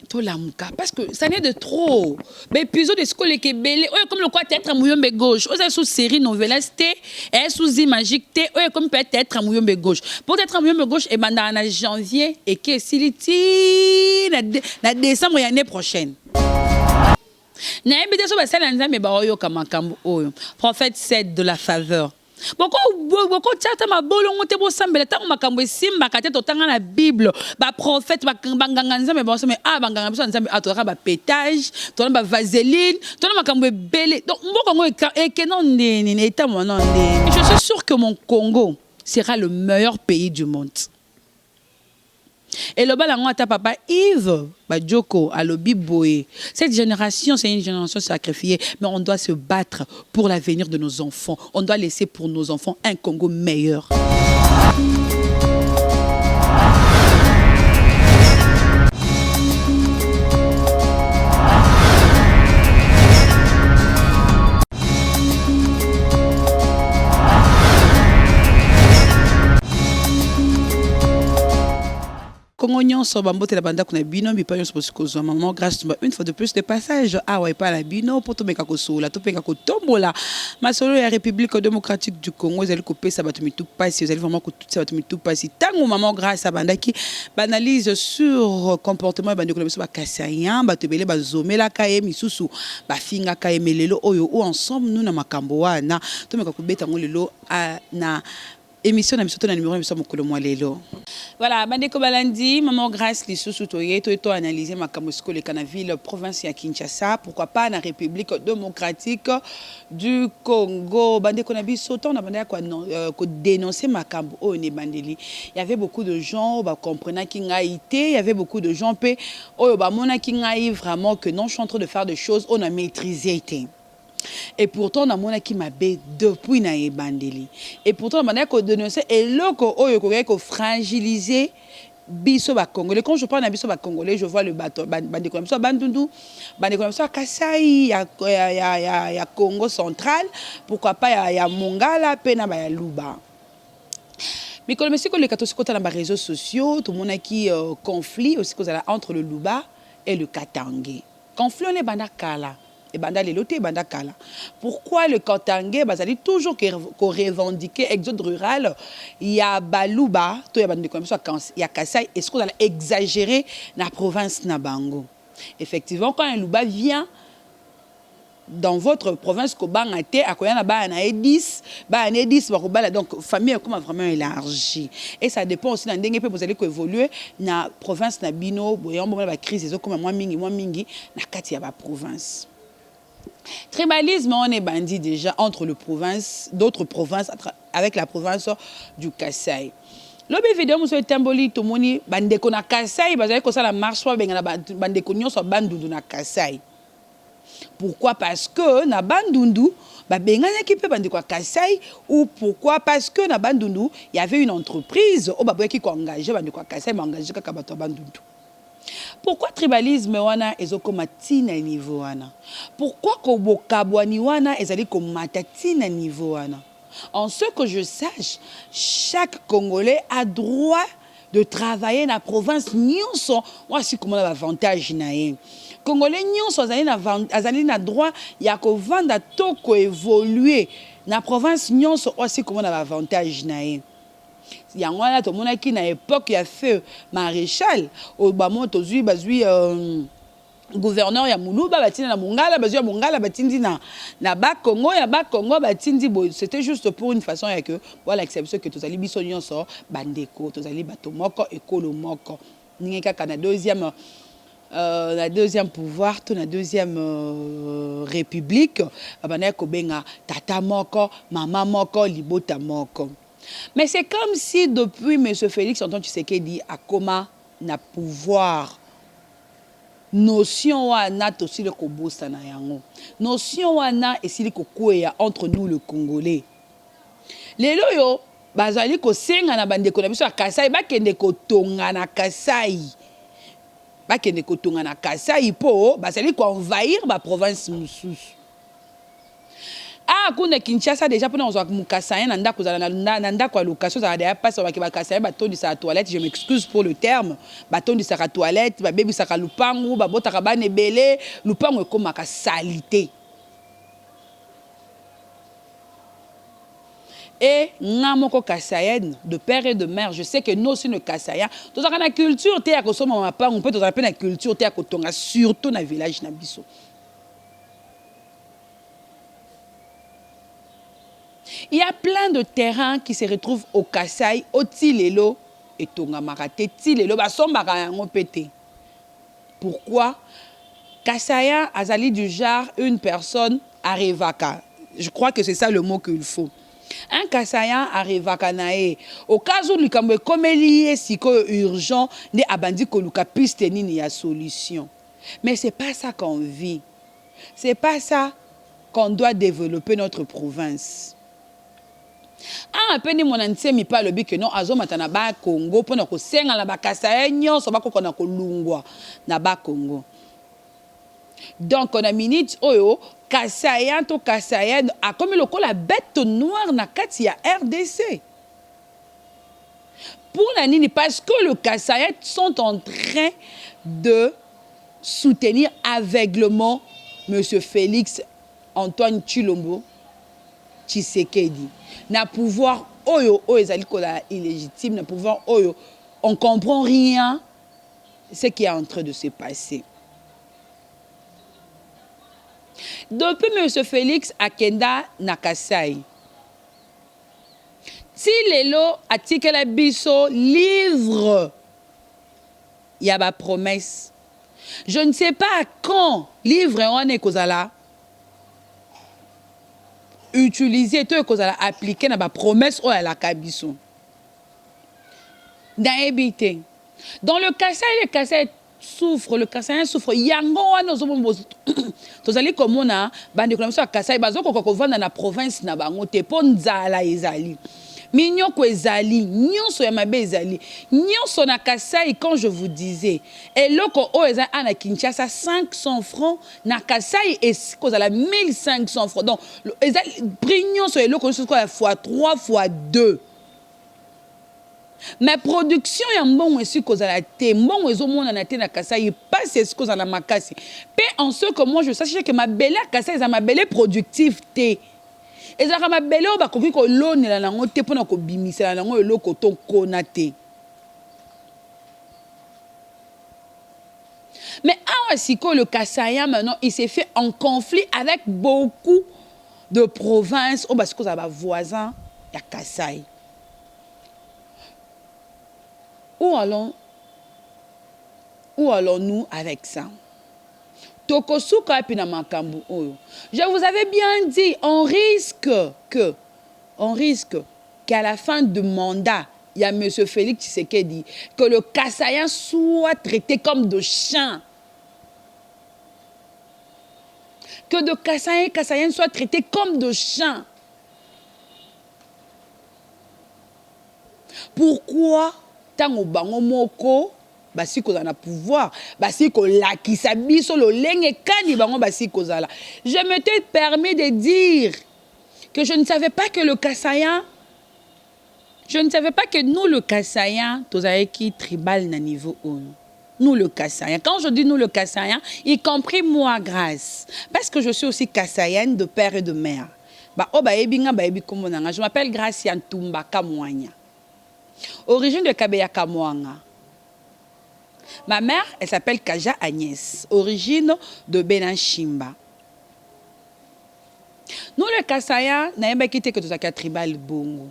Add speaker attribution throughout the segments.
Speaker 1: tout l'amuka parce que ça n'est de trop. Mais épisode de scolaire qui est belé, comme le quoi être mouyombe gauche, aux sous série novelas et sous imagique t, comme peut être mouyombe gauche. Pour être mouyombe gauche et ben en janvier et que siliti na décembre l'année prochaine. Na ebide so ba sala nzambe ba oyo kamakambo oyo. Prophète 7 de la faveur. Boko tata mabolongo te bo sambela tango makambo esimba kate totanga na Bible ba prophète ba nganga nzambe ba so mais banganga biso nzambe atora ba pétage tona ba vaseline tona makambo ebele donc mboko ngo ekenon ndeni na eta mona ndeni. Je suis sûr que mon Congo sera le meilleur pays du monde. Et le balango ta papa Yves Badjoko à l'obi boé. Cette génération, c'est une génération sacrifiée, mais on doit se battre pour l'avenir de nos enfants. On doit laisser pour nos enfants un Congo meilleur. Congonion sur Bambote la banda qu'on a bino, mais pas une maman grâce une fois de plus de passage. Ah ouais, pas la bino, pour tomber kako la topé kako tombola. Ma solo la République démocratique du Congo, vous allez couper ça va tout tout passer, vous allez vraiment que tout ça va tout passer. Tant maman grâce à banda qui banalise sur comportement bande ko ba kasayan, ba tebele ba zomela kaye misusu, ba finga kaye melelo oyo ou ensemble nous na makambo wana, to meka kubeta ngolelo na émission na bisoto na numéro émission mokolo mwa lelo. Voilà, bandeko balandi, maman grâce lisusu toye to analyser makambo skole kana ville province ya Kinshasa, pourquoi pas na République démocratique du Congo. Bandeko na bisoto na banda ko dénoncer makambo o ne bandeli. Il y avait beaucoup de gens ba comprenant ki ngaité, il y avait beaucoup de gens pe o ba mona ki ngai vraiment que non je suis en train de faire des choses on a maîtrisé. Et pourtant, on a mon qui m'a bé depuis na ebandeli. Et pourtant, on a dénoncé et loko oyo ko fragiliser biso ba congolais. Quand je parle na biso ba congolais, je vois le bateau bande comme ça bandundu, bande comme ça Kasai ya Congo central, pourquoi pas ya Mongala pe na ba ya Luba. Mais comme monsieur que les catholiques dans les réseaux sociaux, tout le monde qui conflit aussi entre le Luba et le Katangé. Conflit on est banda kala. Et banda leloté banda kala. Pourquoi le Katangé bazali toujours qu'on revendiquer exode rural, il y a Baluba, to ya bande comme ça il y a Kasai, est-ce qu'on a exagéré la province na bango. Effectivement quand un Luba vient dans votre province ko bangate akoyana ba na 10 donc famille comment vraiment élargie et ça dépend aussi na ndenge pe vous allez ko évoluer na province na bino boyambo ba crise ezo comme moi mingi na kati ya ba province. Tribalisme, on est bandit déjà entre d'autres provinces avec la province du Kasaï. Lobe vidéo muso etamboli to moni bandeko na Kasaï bazali ko sala marche wa benga bandeko nyonso bandundu na Kasaï. Pourquoi? Parce que na bandundu ba benga ki pe bandeko Kasaï ou pourquoi? Parce que na bandundu il y avait une entreprise au baboya qui ko engagé bandeko Kasaï ma engagé kaka bato bandundu. Pourquoi tribalisme wana ezokoma tina niveau wana? Pourquoi kobokabwani wana ezali komata tina niveau wana? En ce que je sache, chaque Congolais a droit de travailler dans la province nyonso. Moi si comment l'avantage nae. Congolais nyonso azali na droit ya ko vanda to ko évoluer na province nyonso aussi comment l'avantage nae. Il y a un tout monde qui na époque il a fait maréchal au bamo tozui bazui gouverneur ya Muluba batina na Mongala bazui Mongala batindi na Bakongo ya Bakongo batindi c'était juste pour une façon ya que voilà exception que tozali biso nyonso bandeko tozali bato moko ekolo moko ninga kaka na deuxième pouvoir to na deuxième république abana ko benga tata moko mama moko libota moko. Mais c'est comme si depuis M. Félix Antoine Tshisekedi a comment na pouvoir notion wana aussi le kobosa na yango notion wana esili kokwea entre nous le Congolais lelo yo bazali ko senga na bandeko na biso ya Kasai bakende kotonga na Kasai po bazali ko envahir ba province mususu. Ah, kuna Kinshasa déjà pour nous Mukassayen nanda kozala nanda kwa location ça déjà passe ba Bakassayen baton du sa toilette, je m'excuse pour le terme, baton du sa toilette, ba bebi sa lupangu, ba botaka ba nebele, lupangu ekomaka salité. Et Namoko Kassayen, de père et de mère, je sais que nous aussi nos Kassayen, tous avons la culture, t'es à Kosomo, on peut tous appeler la culture, t'es à Kotonga, surtout dans le village Nabiso. Il y a plein de terrains qui se retrouvent au Kassai, au Tilelo et Tonga Marate. Tilelo, Basombara, on pété. Pourquoi? Kassaya, Azali du genre, une personne Arevaka. Je crois que c'est ça le mot qu'il faut. Un Kassaya Arevaka nae. Au cas où le Kambe comme lié, si urgent, ne abandi koluka piste ni ya solution. Mais c'est pas ça qu'on vit. C'est pas ça qu'on doit développer notre province. Ah, peni monantie mi pa lobi que non azomata na ba Congo pona ko senga la ba Kassaye nyonso ba ko na ko lungwa na ba Congo. Donc on a minute oyo Kassayen to Kassayen a comme le la bête noire na kati ya RDC. Pour la nini parce que le Kassayen sont en train de soutenir aveuglement monsieur Félix Antoine Tshilombo Tshisekedi. Na pouvoir oyo ezali kola illégitime, na pouvoir oyo on comprend rien ce qui est en train de se passer. Depuis monsieur Félix Akenda Nakasai, si lelo atikela biso livre y a ba promesse. Je ne sais pas quand livre on est kozala utiliser tout que ça appliquer na ba promesse ou à la kabiso. D'aébiter. Dans le Kassai souffre, le Kassayen souffre. Yango wana ozombo tozali komona bande kolamisa Kassai bazoko kovanda na province na bango te ponzala ezali. Minyoko ezali, nyonso ya mabe ezali. Nyonso na Kassai quand je vous disais, eloko o ezali ana Kinshasa 500 francs, na Kassai ekozala 1500 francs. Donc ezali prix nyonso eloko nyonso kwa fois 3 fois 2. Mais production ya mbongo esi kozala te, mbongo ezomona na te na Kassai passe esi kozala makasi. Pe en ce que moi je sache que ma belle Kassai eza ma belle productive te. Ezaka mabele o bakoki kolonela nango te pona ko bimisela nango eloko to kona te. Mais awa siko le Kassayen maintenant il s'est fait en conflit avec beaucoup de provinces o basiko za ba voisins ya Kassai. Où allons-nous avec ça? Tokosuka pina makambu oyo. Je vous avais bien dit, on risque qu'à la fin du mandat, il y a M. Félix Tshisekedi, que le Kassayen soit traité comme de chien. Que de Kassayen soit traité comme de chien. Pourquoi tango bango moko basi kozala na pouvoir, basi ko lakisa biso lo lenge kani bango basi kozala. Je m'étais permis de dire que je ne savais pas que le Kassayen, je ne savais pas que nous le Kassayen, tozalaki tribal na niveau 1. Nous le Kassayen. Quand je dis nous le Kassayen, y compris moi grâce, parce que je suis aussi Kassayenne de père et de mère. Ba o ba ebinga ba ebi komonanga. Je m'appelle Gracia Ntumba Kamwanya. Origine de Kabeya Kamwanga. Ma mère, elle s'appelle Kaja Agnès, origine de Benanchimba. Nous, le Kassayen, nous avons quitté que tout ça tribal bongo.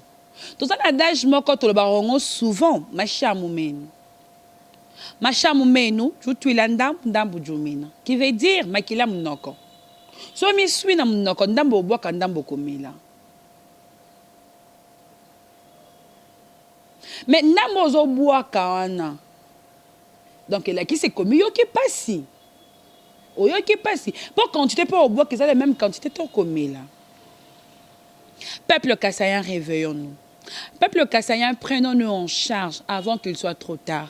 Speaker 1: Tout ça, l'adage, moi, quand on le barongo, souvent, ma chamoumène. Ma chamoumène, je suis l'andam d'ambu jumina. Qui veut dire, ma kila mnoko. So, mi suis na mnoko, ndambo boka, ndambo komila. Mais ndambo zo boka wana. Donc, là, qui s'est commis, yo qui passe. Yo qui passe. Pour quantité, pour au bois, qu'ils ont la même quantité, tout commis là. Peuple Kassayen, réveillons-nous. Peuple Kassayen, prenons-nous en charge avant qu'il soit trop tard.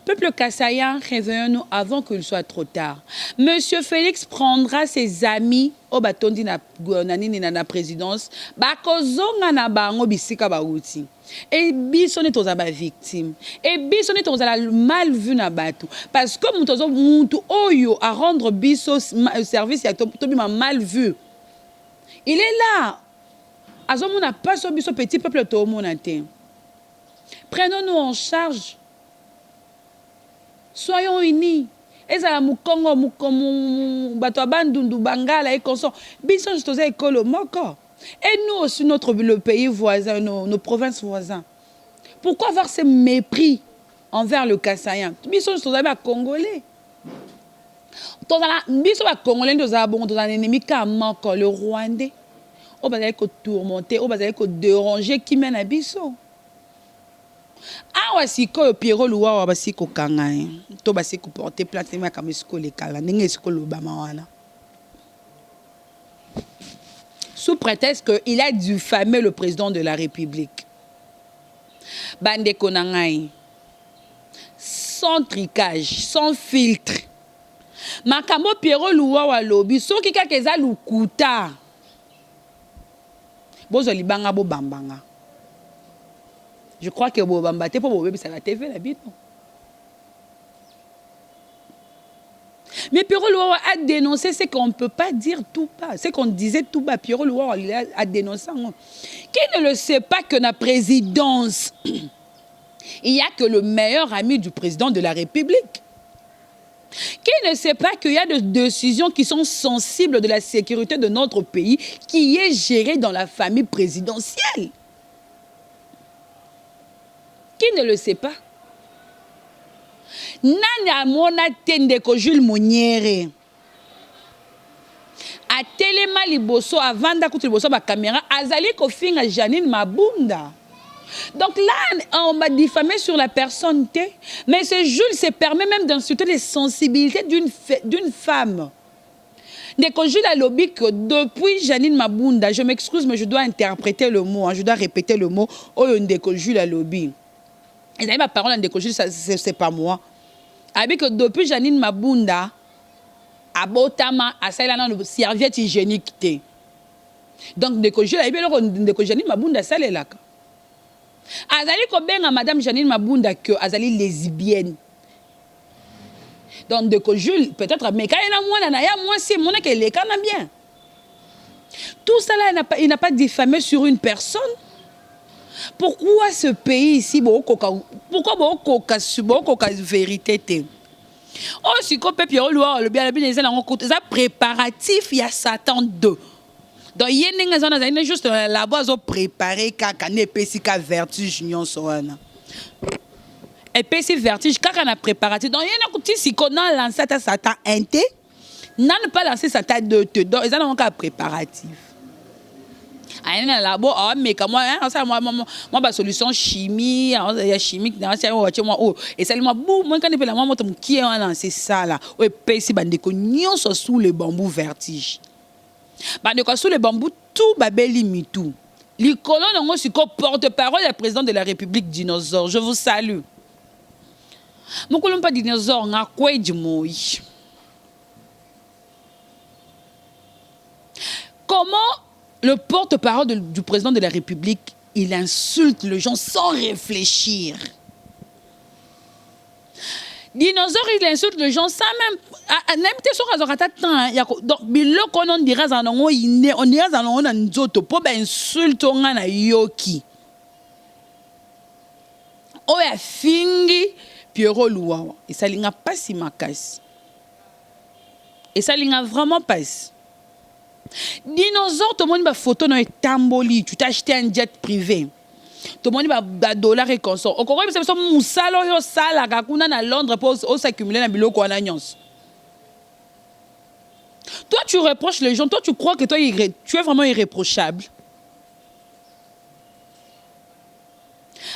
Speaker 1: Peuple Kassayen, réveillons-nous avant qu'il soit trop tard. Monsieur Félix prendra ses amis o batondi na nini na présidence bakozonga na bango bisika bauti et biso ne toza ba victime et biso ne toza la mal vu na bato parce que mutu oyo à rendre biso service ya tobima mal vu il est là azomona pas so biso petit peuple to mona te prenons-nous en charge soyons unis ezala mukongo bato abandundu bangala et consort biso toza ekolo moko et nous aussi le pays voisin nos provinces voisins pourquoi avoir ce mépris envers le Kassaïen biso toza ba congolais tozala biso ba congolais toza bon toza ennemi ka moko le rwandais o bazali ko tourmenter o bazali ko déranger qui mène à biso. Awa siko Pierrot Luwawa basiko kanga to basiko porter plainte ma kamisiko le kala ndenge siko lobama wana sous prétexte que il a diffamé le président de la République bande konangai sans tricage sans filtre makambo Pierrot Luwawa lobi soki kaka eza lukuta bozo libanga bo bambanga. Je crois que Bobamba te pour ça la TV la bite. Mais Pierrot Luwawa a dénoncé ce qu'on ne peut pas dire tout bas. Ce qu'on disait tout bas, Pierrot Luwawa a dénoncé. Qui ne le sait pas que la présidence, il n'y a que le meilleur ami du président de la République. Qui ne sait pas qu'il y a des décisions qui sont sensibles de la sécurité de notre pays qui est gérée dans la famille présidentielle. Qui ne le sait pas? Nani amona tende ko Jules Moniere. A telema liboso avant d'akuti liboso ba caméra azali ko finga Janine Mabunda. Donc là on m'a diffamé sur la personne T, mais ce Jules se permet même d'insulter les sensibilités d'une femme. Ndeko Jules a lobby que depuis Janine Mabunda, je m'excuse mais je dois interpréter le mot, je dois répéter le mot oyo Ndeko Jules a lobby. Et d'ailleurs, ma parole en décoché, c'est pas moi. Avec que depuis Janine Mabunda, à Botama, à Sailana, une serviette hygiénique. Donc, décoché, Janine Mabunda, ça est là. Azali Kobenga, madame Janine Mabunda, que Azali lesbienne. Donc, décoché, peut-être, mais quand il y a moi, c'est mon que les cas bien. Tout ça là, il n'a pas diffamé sur une personne. Pourquoi ce pays ici, pourquoi beaucoup de vérité? Oh, si qu'on peut Pierrot Luwawa le bien ça préparatif il y a Satan 2. Donc il y a juste la base préparé kaka ne pesika vertige nyon soana. Et pesi vertige kaka na préparatif. Donc il y a un petit si qu'on a lancé Satan 1 n'a pas lancé Satan 2 donc ils ont un préparatif. Il y a un labo, mais moi, ma solution chimie, chimique, et ça, moi, quand je la moi, qui a lancé ça là, et puis si bandeko nyon sous les bambous vertige. Bandeko sous les bambous, tout babeli mitou. Les colons ont aussi porte-parole du président de la République dinosaure. Je vous salue. Mon colon pas dinosaure, on a quoi du mot. Comment le porte-parole du président de la République, il insulte les gens sans réfléchir. Dinosaure, il insulte les gens sans même... Donc, on dirait on insulte on yoki. Oh, ya fingi Pierrot Luwawa. Et ça n'a pas si macasse. Et ça n'a vraiment pas. Dinosaure, tout le monde a photo dans les tamboli. Tu t'as acheté un jet privé. Tout le monde a $. Et consort. Au Congo, c'est ça, Moussalo, yo sala, kakuna na Londres pour s'accumuler dans biloko à l'agence. Toi, tu reproches les gens. Toi, tu crois que toi, tu es vraiment irréprochable.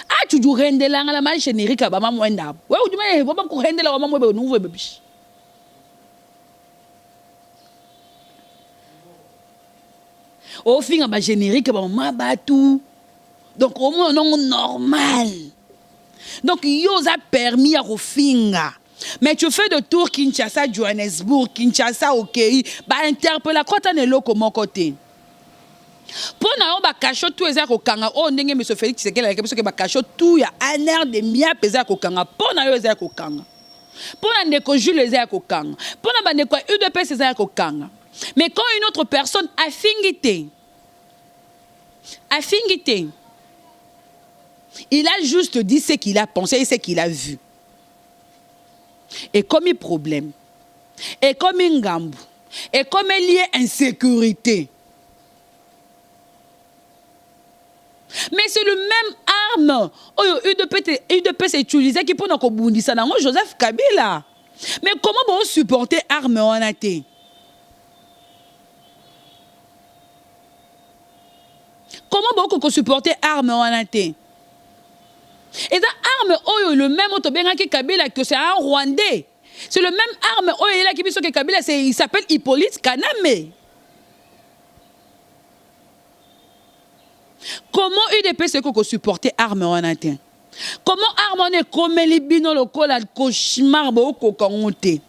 Speaker 1: Ah, tu dis rende la la mal générique à maman mwenda. Ouais, ou du moins, va pas rende la maman mwenda nouveau bébé. Au fin à générique à maman batou. Donc au moins non normal. Donc yo a permis à Rofinga Mais tu fais de tour Kinshasa, Johannesburg, Kinshasa, Okei, bah interpella quoi t'as ne comment côté. Pour nous, bah cachot tout ezak au kanga. Oh ndenge monsieur Félix c'est qu'elle parce que bah cachot tout ya un air de mia pesa au kanga. Pour nous ezak au kanga. Pour nous ndeko Jules ezak au kanga. Pour nous ndeko UDPS ezak au kanga. Mais quand une autre personne a fingité, il a juste dit ce qu'il a pensé et ce qu'il a vu. Et comme il problème, et comme il gambe, et comme il y a insécurité. Mais c'est le même arme. UDPS est utilisé qui peut nous bundisa dans Joseph Kabila. Mais comment vous supporter arme en athée? Comment vous supporter arme en athée? Et ça arme le même autobénga qui Kabila que c'est un Rwandais. C'est le même arme qui Kabila, il s'appelle Hippolyte Kaname. Comment UDPS peut supporter arme en atteint? Comment arme on est comme les bino local à cauchemar beaucoup kongote?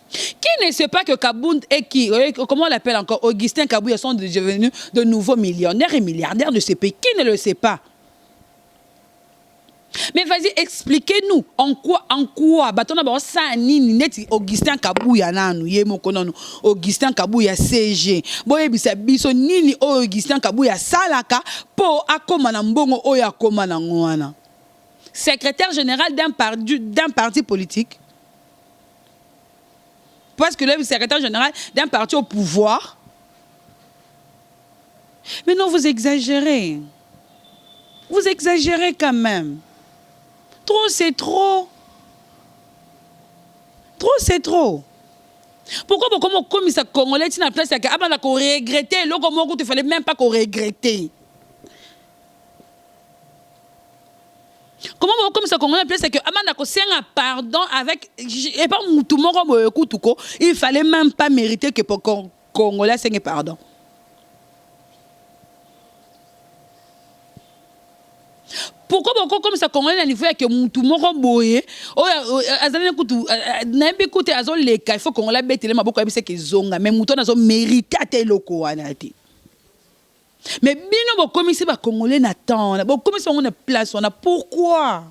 Speaker 1: Qui ne sait pas que Kabound et qui, comment on l'appelle encore, Augustin Kabouya sont devenus de nouveaux millionnaires et milliardaires de ce pays? Qui ne le sait pas? Mais vas-y, expliquez-nous en quoi batona ba sa nini neti Augustin Kabouya nanu yemoko nanu Augustin Kabouya CG boye bisa biso nini Augustin Kabouya salaka po akoma na mbongo oyo akoma na ngwana secrétaire général d'un parti politique, parce que le secrétaire général d'un parti au pouvoir. Mais non, vous exagérez quand même. Trop, c'est trop. Trop, c'est trop. Pourquoi comme commissaire congolais, tu n'as pas place à qu'on regretter, il ne fallait même pas qu'on regretter. Comment comme ça congolais place que amana ko senga pardon avec et pas tout le monde il fallait même pas mériter que pour congolais senga pardon. Pourquoi comme ça congolais à niveau que tout le monde boyé oh azana kutu na mbi kutu azol le il faut congolais betele maboko ya biseke zonga mais muto nazo mériter ateloko wana te. Mais bien nous commissaires ba congolais n'attend bon commissaires on a place on a pourquoi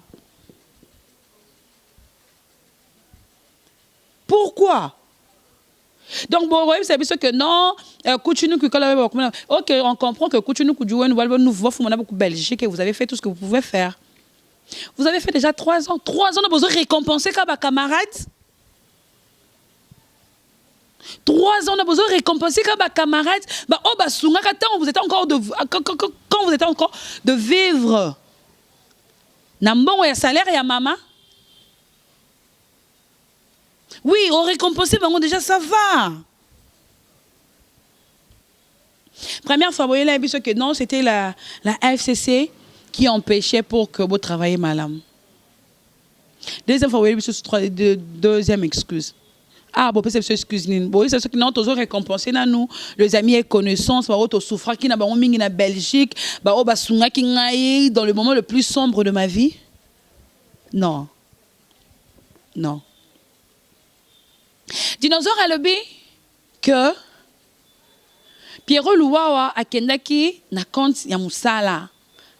Speaker 1: donc bon ouais c'est sûr que non continue que OK on comprend que continue que jouer nous voir mon beaucoup Belgique et vous avez fait tout ce que vous pouvez faire. Vous avez fait déjà 3 ans on a besoin de récompenser comme camarades. 3 ans, on a besoin de récompenser comme camarades. Quand vous êtes encore de vivre. Nambon ya salaire ya maman. Oui, on récompense déjà ça va. Première fois, vous voyez là, que non, c'était la FCC qui empêchait pour que vous travailliez madame. Deuxième fois, vous voyez deuxième excuse. Ah, bon, c'est excuse-nous. Bon, c'est ce que nous avons récompensé nous, les amis et connaissances, bah, auto souffrance qui n'a pas mis en Belgique, bah, oh, bah, sunga qui ngaï dans le moment le plus sombre de ma vie. Non. Non. Dinosaure a levé que Pierrot Louawa a kendaki na compte ya musala.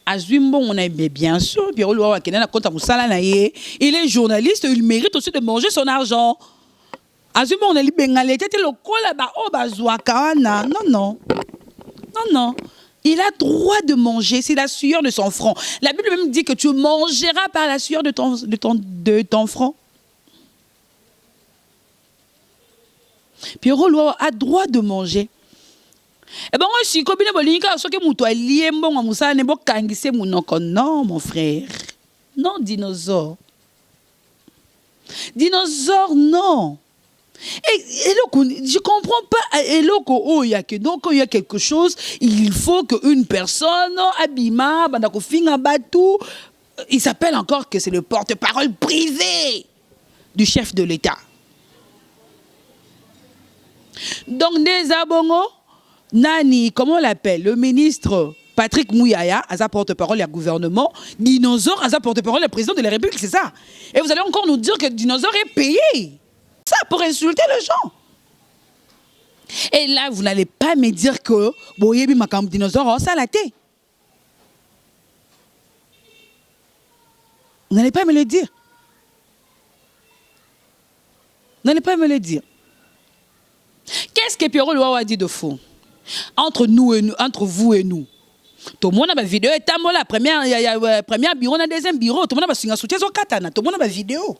Speaker 1: Azwimbo on a bien sûr Pierrot Louawa a kendaki na compte ya musala na ye. Il est journaliste, il mérite aussi de manger son argent. Azumbo on a libengale tete lokola ba o bazwaka na non. Il a droit de manger, c'est la sueur de son front. La Bible même dit que tu mangeras par la sueur de ton front. Pierrot Louawa a droit de manger. Et ben moi si comme il bolinga so ke muto alié mbongo musala ne bokangise munoko non mon frère. Non dinosaure. Dinosaure non. Et je comprends pas. Donc, il y a quelque chose, il faut qu'une personne, Abima, Bandakofinga Batou, il s'appelle encore que c'est le porte-parole privé du chef de l'État. Donc, des abongos, Nani, comment on l'appelle? Le ministre Patrick Mouyaya, à sa porte-parole et à gouvernement, Dinosaure, à sa porte-parole et président de la République, c'est ça. Et vous allez encore nous dire que Dinosaure est payé. Ça, pour insulter les gens. Et là, vous n'allez pas me dire que Boyebi Makam Dinosaure, ça l'a été. Vous n'allez pas me le dire. Vous n'allez pas me le dire. Qu'est-ce que Pierrot Loa a dit de faux? Entre nous et nous, entre vous et nous. Tout le monde a une vidéo. Et la première bureau, le deuxième bureau. Tout le monde a un soutien sur Katana. Tout le monde a une vidéo.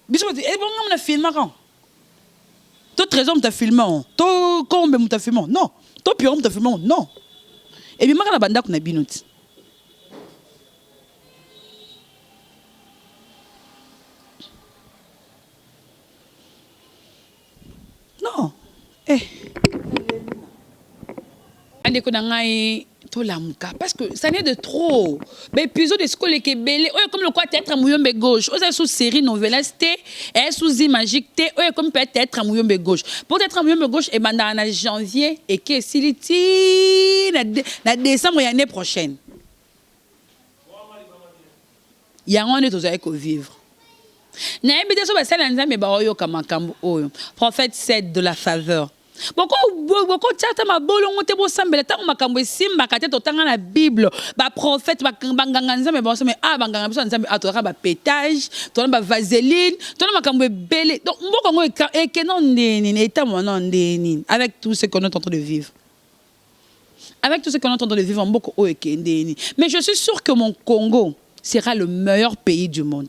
Speaker 1: Et bon, on a filmé. Tout trésor, on a filmé. Tout combe, on a filmé. Non. Tout Pierrot, on a filmé. Non. Et puis, on a banda qu'on a binouti. Non. Eh. Parce que ça n'est de trop. Mais épisode de scolaire qui est belé, comme le quoi être à mouillon gauche. Vous sous série novelas et sous imagique comme peut-être à mouillon gauche. Pour être à mouillon gauche et ben en janvier et que si la décembre l'année prochaine. Il y a un autre qui vivre. Prophète 7 de la faveur. Beaucoup tchata ma bolongo te bo sambela ta makambo simba kate to tanga na Bible ba prophète ba banganga nzambe ba sambela banganga biso nzambe atora ba pétage to ba vaseline to makambo belé donc mboko ngo e kenon ndeni eta mona ndeni avec tout ce qu'on est en train de vivre. Avec tout ce qu'on est en train de vivre mboko o e kendeni. Mais je suis sûr que mon Congo sera le meilleur pays du monde.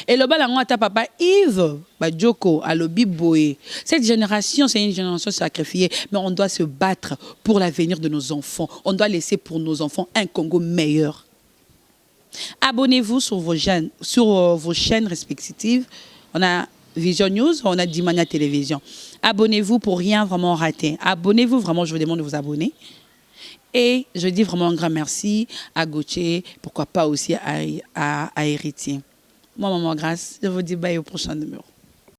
Speaker 1: Et le balango ta papa Yves Badjoko à l'obi boé. Cette génération, c'est une génération sacrifiée, mais on doit se battre pour l'avenir de nos enfants. On doit laisser pour nos enfants un Congo meilleur. Abonnez-vous sur vos chaînes respectives. On a Vision News, on a Dimania Télévision. Abonnez-vous pour rien vraiment rater. Abonnez-vous vraiment, je vous demande de vous abonner. Et je dis vraiment un grand merci à Gauthier, pourquoi pas aussi à Héritier. Moi, Maman Grâce, je vous dis bye au prochain numéro.